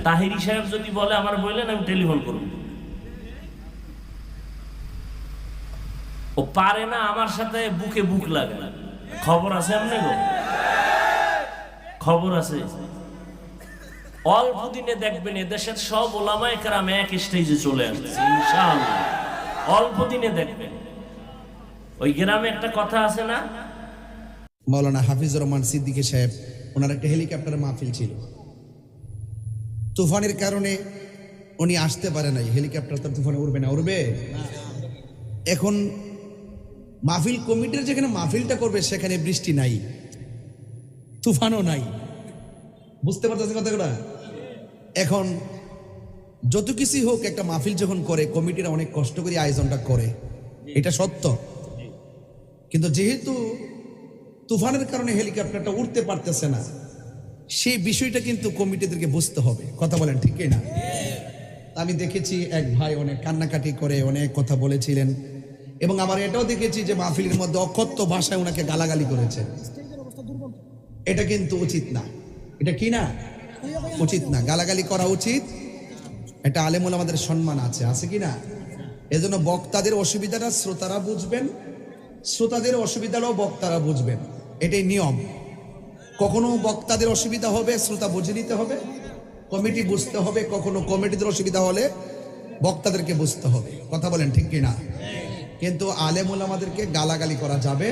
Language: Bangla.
তাহিরি সাহেব যদি বলে আমার বললেন আমি টেলিফোন করব। ও পারে না আমার সাথে বুকে বুক লাগে। খবর আছে এমনি গো, খবর আছে। অল্প দিনে দেখবেন এদেশের সব ওলামায়ে কেরাম এক স্টেজে চলে আসছে ইনশাআল্লাহ। অল্প দিনে দেখবেন। ওই গ্রামে একটা কথা আছে না, মাওলানা হাফিজুর রহমান সিদ্দিকী সাহেব, ওনার একটা হেলিকপ্টারের মাহফিল ছিল। তুফানের কারণে উনি আসতে পারে নাই। হেলিকপ্টার তো তুফানে উড়বে না, উড়বে। এখন মাহফিল কমিটির যেখানে মাহফিলটা করবে সেখানে বৃষ্টি নাই, তুফানও নাই। বুঝতে পারতেছে কথাটা? এখন যত কিছুই হোক, একটা মাহফিল যখন করে কমিটিরা অনেক কষ্ট করে আয়োজনটা করে, এটা সত্য। কিন্তু যেহেতু তুফানের কারণে হেলিকপ্টারটা উঠতে পারতেছে না, সেই বিষয়টা কিন্তু কমিটিদেরকে বুঝতে হবে। কথা বলেন ঠিক না? আমি দেখেছি এক ভাই অনেক কান্নাকাটি করে অনেক কথা বলেছিলেন, এবং আবার এটাও দেখেছি যে মাহফিলের মধ্যে অকথ্য ভাষায় ওনাকে গালাগালি করেছে। এটা কিন্তু উচিত না। এটা কি না? উচিত না, গালাগালি করা উচিত। এটা আলেমুল আমাদের সম্মান আছে, আছে কি না? এজন্য বক্তাদের অসুবিধাটা শ্রোতারা বুঝবেন, শ্রোতাদের অসুবিধাটাও বক্তারা বুঝবেন, এটাই নিয়ম। কখনো বক্তাদের অসুবিধা হবে, শ্রোতা বুঝে নিতে হবে, কমিটি বুঝতে হবে। কখনো কমিটিদের অসুবিধা হলে বক্তাদেরকে বুঝতে হবে। কথা বলেন ঠিক কিনা? কিন্তু আলেমুল আমাদেরকে গালাগালি করা যাবে